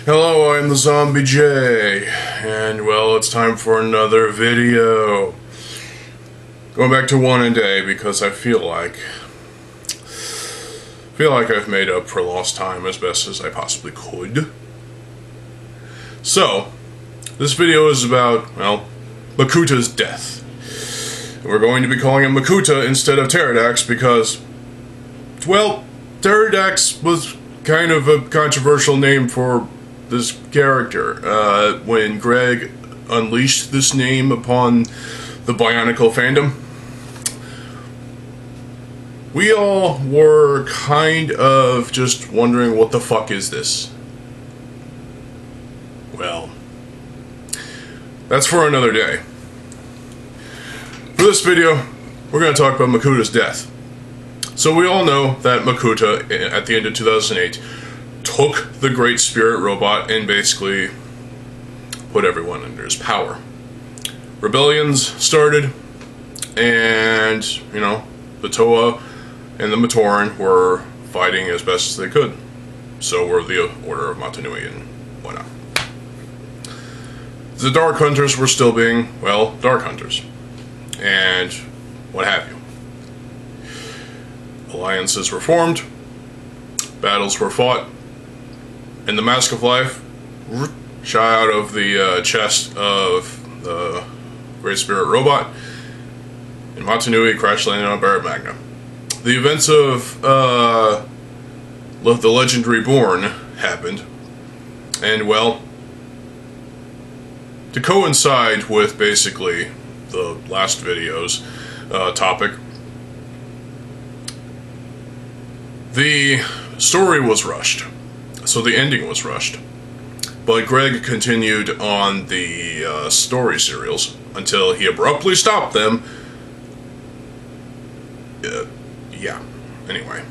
Hello, I'm TheZOMBIEJ, and well, it's time for another video. Going back to one a day because I feel like I've made up for lost time as best as I possibly could. So, this video is about, well, Makuta's death. We're going to be calling him Makuta instead of Pterodax because, well, Pterodax was kind of a controversial name for this character. When Greg unleashed this name upon the Bionicle fandom, we all were kind of just wondering, what the fuck is this? Well, that's for another day. For this video, we're going to talk about Makuta's death. So we all know that Makuta, at the end of 2008, took the Great Spirit robot and basically put everyone under his power. Rebellions started, and, you know, the Toa and the Matoran were fighting as best as they could. So were the Order of Matanui and whatnot. The Dark Hunters were still being, well, Dark Hunters. And what have you. Alliances were formed, battles were fought, and the Mask of Life shot out of the chest of the Great Spirit robot, and Matanui crash landed on Barret Magna. The events of the Legend Reborn happened, and well, to coincide with basically the last video's topic, the story was rushed. So the ending was rushed. But Greg continued on the story serials until he abruptly stopped them. Yeah. Anyway.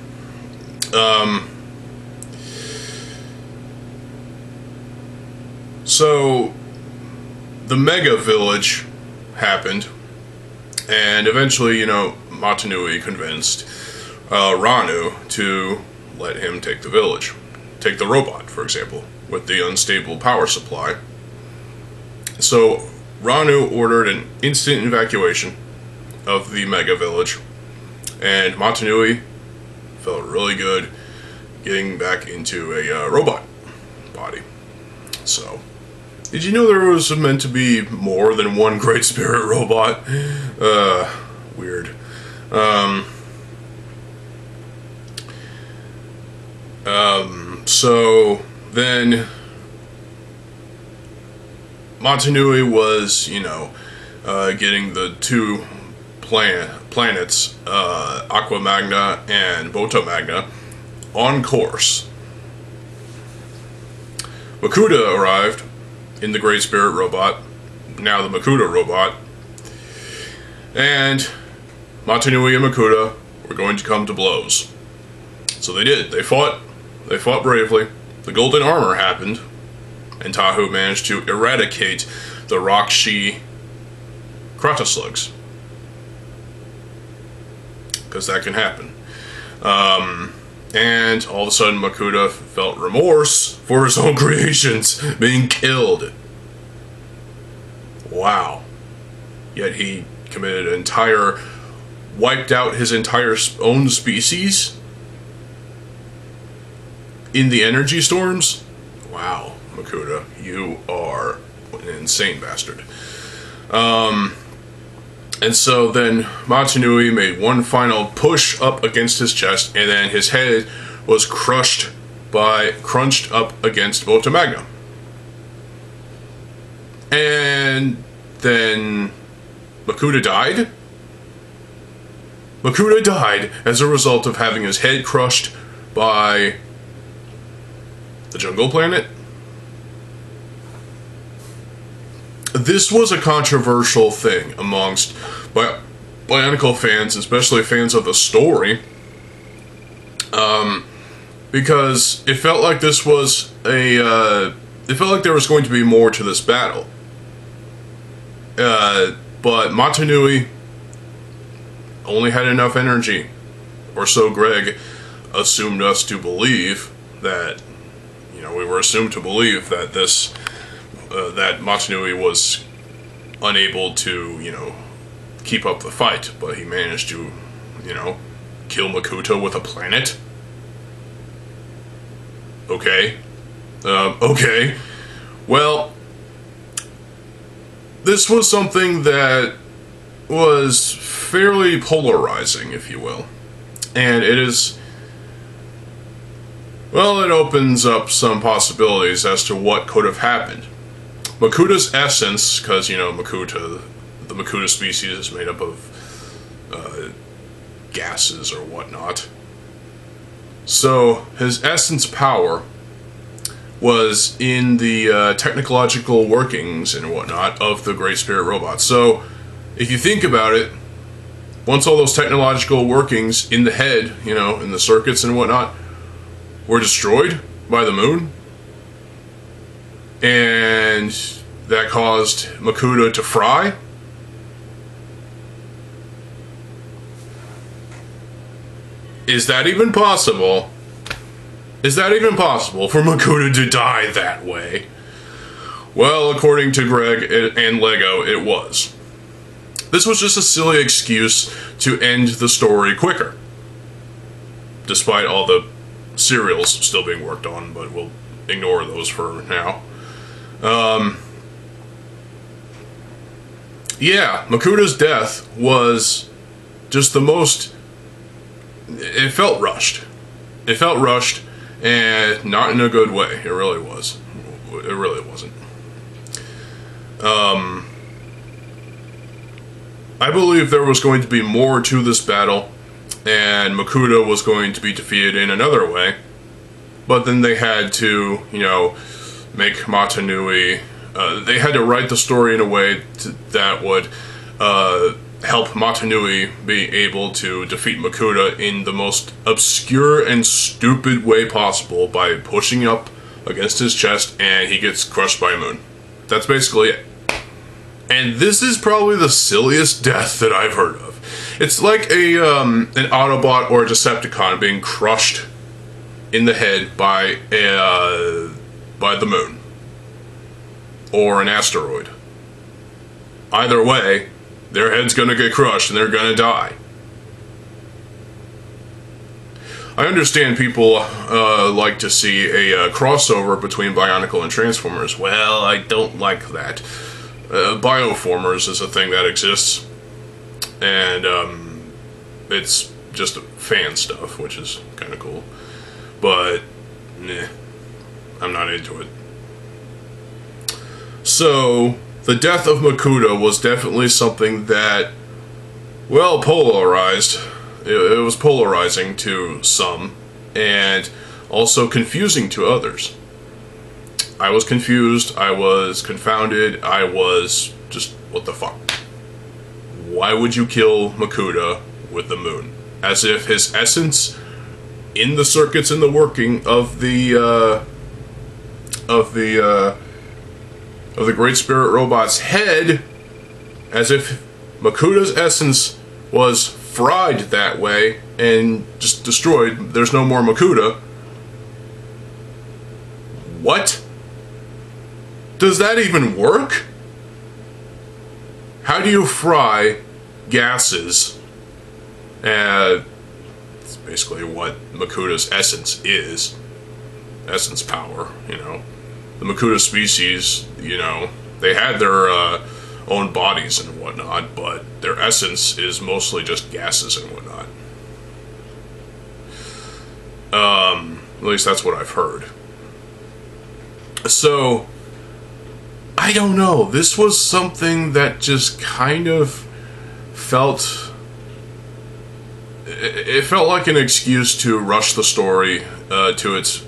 So the Mega Village happened, and eventually, you know, Matanui convinced Ranu to let him take the village. Take the robot, for example, with the unstable power supply. So Ranu ordered an instant evacuation of the Mega Village, and Matanui felt really good getting back into a robot body. So, did you know there was meant to be more than one Great Spirit robot? Weird. So then Matanui was, you know, getting the two planets, Aqua Magna and Bota Magna, on course. Makuta arrived in the Great Spirit robot, now the Makuta robot, and Matanui and Makuta were going to come to blows. So they did. They fought bravely. The golden armor happened, and Tahu managed to eradicate the Rakshi Krata slugs. Because that can happen. And all of a sudden Makuta felt remorse for his own creations being killed. Wow. Yet he wiped out his entire own species in the energy storms? Wow, Makuta, you are an insane bastard. And so then Matanui made one final push up against his chest, and then his head was crunched up against Bota Magna. And then Makuta died? Makuta died as a result of having his head crushed by the jungle planet? This was a controversial thing amongst Bionicle fans, especially fans of the story, because it felt like this was it felt like there was going to be more to this battle. But Matanui only had enough energy, or so Greg assumed us to believe, that, you know, we were assumed to believe that that Matanui was unable to, you know, keep up the fight, but he managed to, you know, kill Makuta with a planet. Okay. Okay. Well, this was something that was fairly polarizing, if you will. And it is... well, it opens up some possibilities as to what could have happened. Makuta's essence, because, you know, Makuta, the Makuta species is made up of gases or whatnot. So, his essence power was in the technological workings and whatnot of the Great Spirit robot. So, if you think about it, once all those technological workings in the head, you know, in the circuits and whatnot, were destroyed by the moon, and that caused Makuta to fry, is that even possible? Is that even possible for Makuta to die that way? Well, according to Greg and Lego, it was. This was just a silly excuse to end the story quicker, despite all the serials still being worked on, but we'll ignore those for now. Yeah, Makuta's death was just the most... it felt rushed. It felt rushed, and not in a good way. It really was. It really wasn't. I believe there was going to be more to this battle, and Makuta was going to be defeated in another way. But then they had to, you know, make Matanui... they had to write the story in a way that would help Matanui be able to defeat Makuta in the most obscure and stupid way possible by pushing up against his chest and he gets crushed by a moon. That's basically it. And this is probably the silliest death that I've heard of. It's like an Autobot or a Decepticon being crushed in the head by the moon. Or an asteroid. Either way, their head's gonna get crushed and they're gonna die. I understand people like to see a crossover between Bionicle and Transformers. Well, I don't like that. Bioformers is a thing that exists, and it's just fan stuff, which is kind of cool. But, nah, I'm not into it. So, the death of Makuta was definitely something that, well, polarized. It was polarizing to some, and also confusing to others. I was confused, I was confounded, I was just, what the fuck? Why would you kill Makuta with the moon? As if his essence in the circuits in the working of the Great Spirit robot's head, as if Makuta's essence was fried that way and just destroyed. There's no more Makuta. What? Does that even work? How do you fry gases? It's basically what Makuta's essence is. Essence power, you know. The Makuta species, you know, they had their own bodies and whatnot, but their essence is mostly just gases and whatnot. At least that's what I've heard. So, I don't know. This was something that just kind of felt... it felt like an excuse to rush the story to its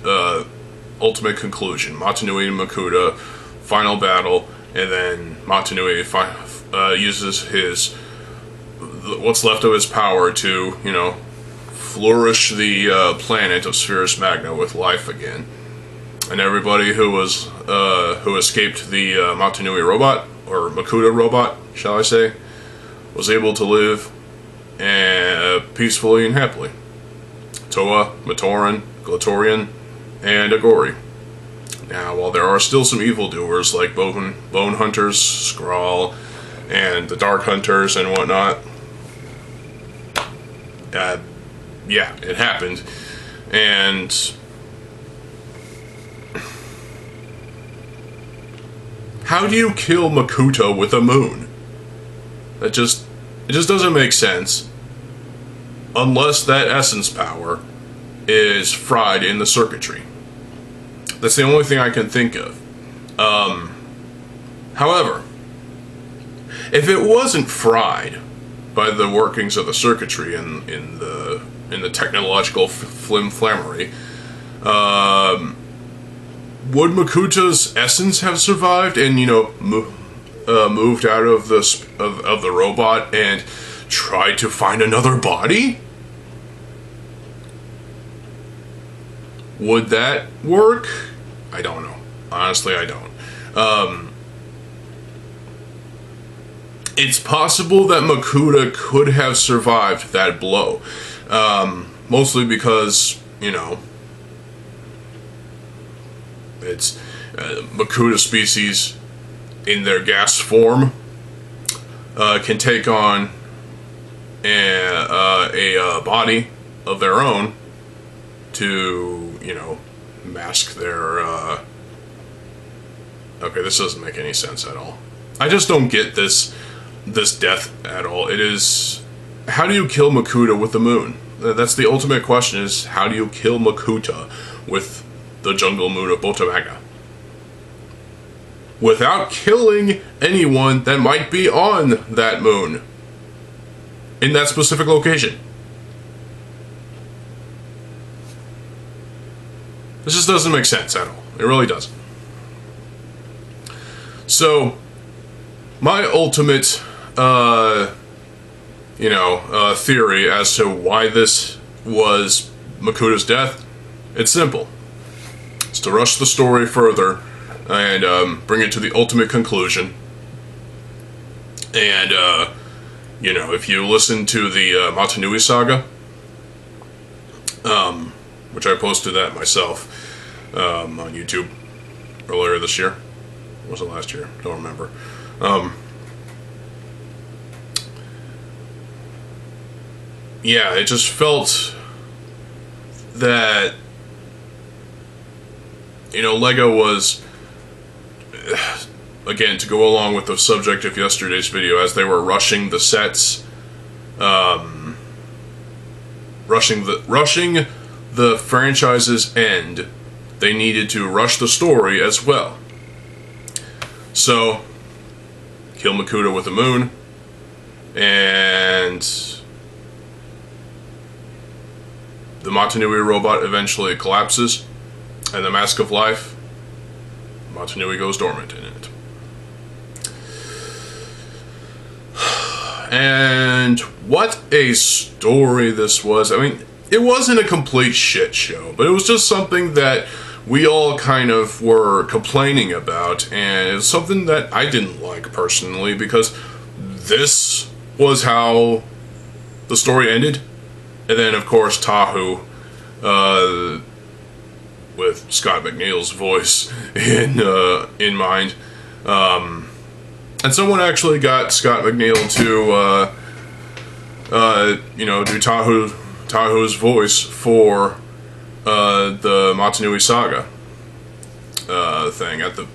ultimate conclusion. Matanui and Makuta, final battle, and then Matanui uses his... what's left of his power to, you know, flourish the planet of Spherus Magna with life again. And everybody who was who escaped the Matanui robot, or Makuta robot, shall I say, was able to live peacefully and happily. Toa, Matoran, Glatorian, and Agori. Now, while there are still some evildoers like Bone Hunters, Skrull, and the Dark Hunters and whatnot, yeah, it happened. And how do you kill Makuta with a moon? It just doesn't make sense. Unless that essence power is fried in the circuitry. That's the only thing I can think of. However, if it wasn't fried by the workings of the circuitry and in the technological flimflammery, would Makuta's essence have survived and moved out of the robot and tried to find another body? Would that work? I don't know. Honestly, I don't. It's possible that Makuta could have survived that blow. Mostly because, it's Makuta species in their gas form can take on a body of their own to, mask their, okay, this doesn't make any sense at all. I just don't get this death at all. It is, how do you kill Makuta with the moon? That's the ultimate question, is how do you kill Makuta with the jungle moon of Botamaga? Without killing anyone that might be on that moon. In that specific location. This just doesn't make sense at all. It really doesn't. So, my ultimate, theory as to why this was Makuta's death, it's simple. It's to rush the story further and bring it to the ultimate conclusion. And, if you listen to the Matanui saga, which I posted that myself on YouTube earlier this year. Or was it last year? Don't remember. Yeah, it just felt that, Lego was, again, to go along with the subject of yesterday's video, as they were rushing the sets, rushing the franchise's end, they needed to rush the story as well. So, kill Makuta with the moon, and the Matanui robot eventually collapses, and the Mask of Life, Matanui goes dormant in it. And what a story this was. I mean, it wasn't a complete shit show, but it was just something that we all kind of were complaining about, and it's something that I didn't like personally, because this was how the story ended. And then, of course, Tahu, with Scott McNeil's voice in mind. And someone actually got Scott McNeil to, do Tahu's voice for the Matanui saga thing at the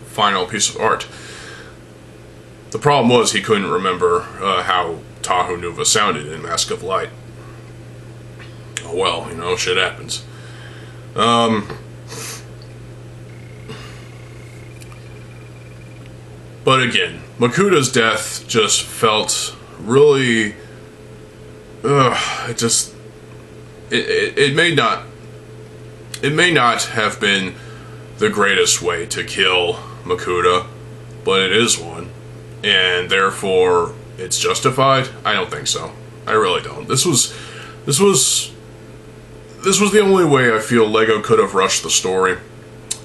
final piece of art. The problem was he couldn't remember how Tahu Nuva sounded in Mask of Light. Oh well, shit happens. But again, Makuta's death just felt really... It may not have been the greatest way to kill Makuta, but it is one. And therefore, it's justified? I don't think so. I really don't. This was the only way I feel Lego could have rushed the story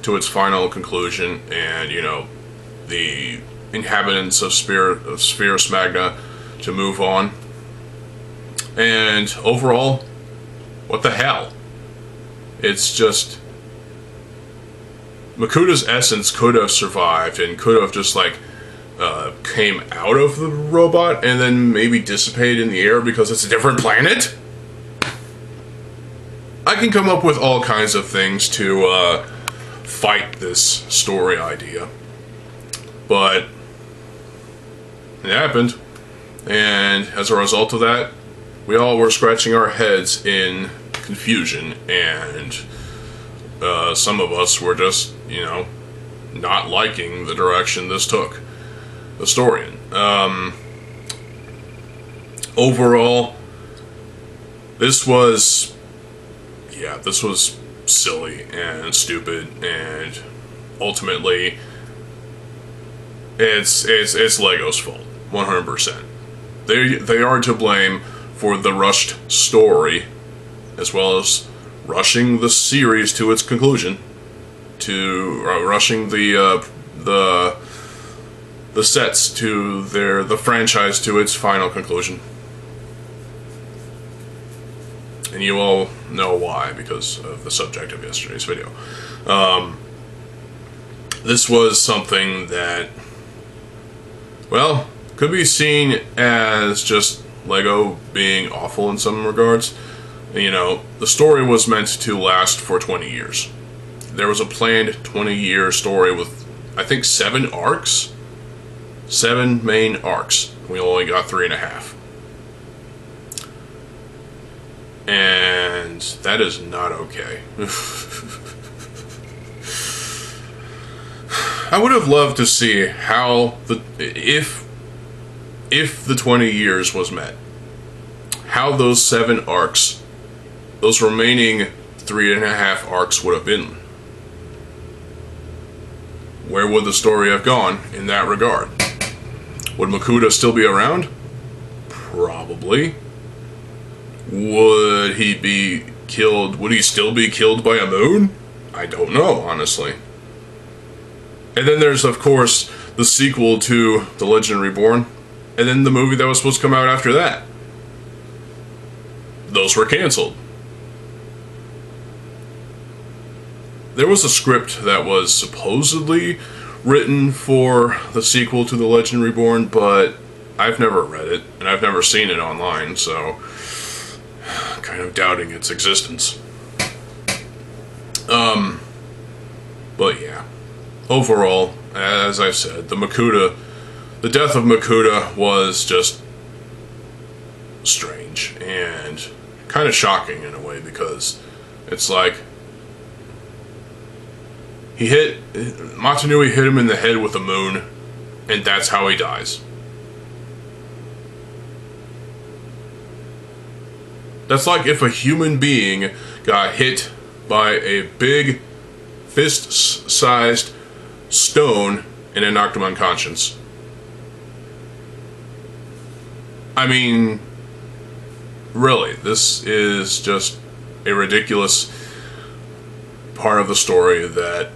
to its final conclusion, and, the inhabitants of Spherus Magna to move on. And overall, what the hell? It's just Makuta's essence could have survived and could have just like came out of the robot and then maybe dissipated in the air because it's a different planet. I can come up with all kinds of things to fight this story idea, but it happened, and as a result of that, we all were scratching our heads in confusion, and some of us were just, you know, not liking the direction this took the story in. Overall, this was silly and stupid, and ultimately, it's Lego's fault, 100%. They are to blame for the rushed story, as well as rushing the series to its conclusion, to rushing the sets to the franchise to its final conclusion. And you all know why, because of the subject of yesterday's video. This was something that, well, could be seen as just Lego being awful in some regards. You know, the story was meant to last for 20 years. There was a planned 20-year story with, I think, 7 arcs? 7 main arcs. We only got 3.5. And that is not okay. I would have loved to see how if the 20 years was met, how those 7 arcs, those remaining 3.5 arcs would have been. Where would the story have gone in that regard? Would Makuta still be around? Probably. Would he be killed? Would he still be killed by a moon? I don't know, honestly. And then there's, of course, the sequel to The Legend Reborn, and then the movie that was supposed to come out after that. Those were canceled. There was a script that was supposedly written for the sequel to The Legend Reborn, but I've never read it, and I've never seen it online, so kind of doubting its existence. But yeah, overall, as I said, the death of Makuta was just strange and kind of shocking in a way, because it's like Matanui hit him in the head with a moon, and that's how he dies. That's like if a human being got hit by a big fist-sized stone and it knocked him unconscious. I mean, really, this is just a ridiculous part of the story that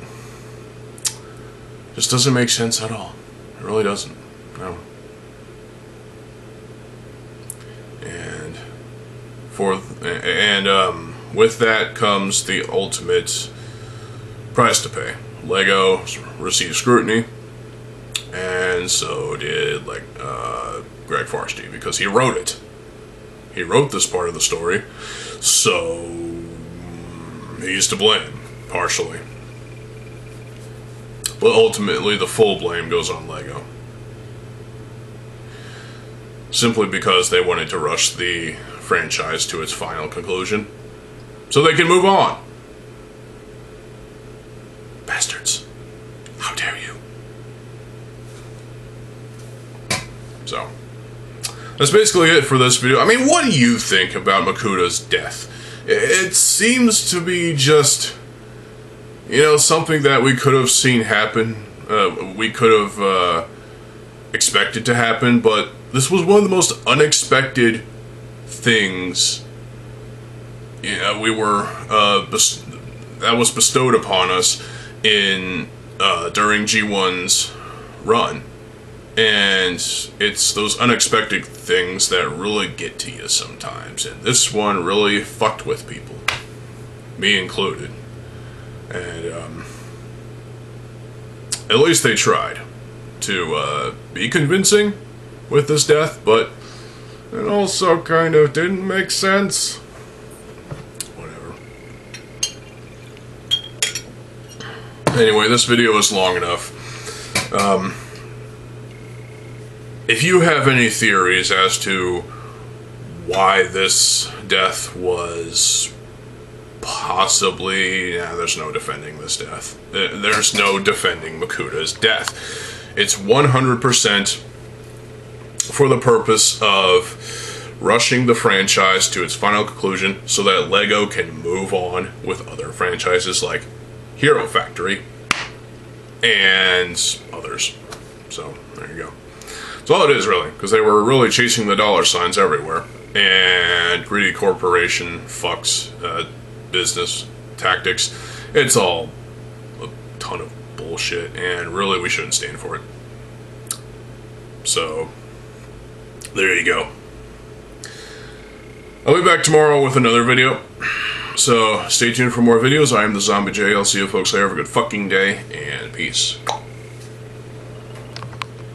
just doesn't make sense at all. It really doesn't. No. And with that comes the ultimate price to pay. Lego received scrutiny, and so did Greg Farsty, because he wrote it. He wrote this part of the story, so he's to blame, partially. But ultimately, the full blame goes on Lego. Simply because they wanted to rush the franchise to its final conclusion, so they can move on. Bastards. How dare you? So, that's basically it for this video. I mean, what do you think about Makuta's death? It seems to be just, you know, something that we could have seen happen. We could have expected to happen, but this was one of the most unexpected things, you know, that was bestowed upon us in during G1's run. And it's those unexpected things that really get to you sometimes, and this one really fucked with people, me included. And at least they tried to be convincing with this death, but it also kind of didn't make sense. Whatever. Anyway, this video is long enough. If you have any theories as to why this death was possibly... there's no defending this death. There's no defending Makuta's death. It's 100% for the purpose of rushing the franchise to its final conclusion so that LEGO can move on with other franchises like Hero Factory and others. So, there you go. That's all it is, really, because they were really chasing the dollar signs everywhere. And greedy corporation fucks business tactics. It's all a ton of bullshit, and really we shouldn't stand for it. So, there you go. I'll be back tomorrow with another video. So, stay tuned for more videos. I am TheZOMBIEJ. I'll see you folks later. Have a good fucking day, and peace.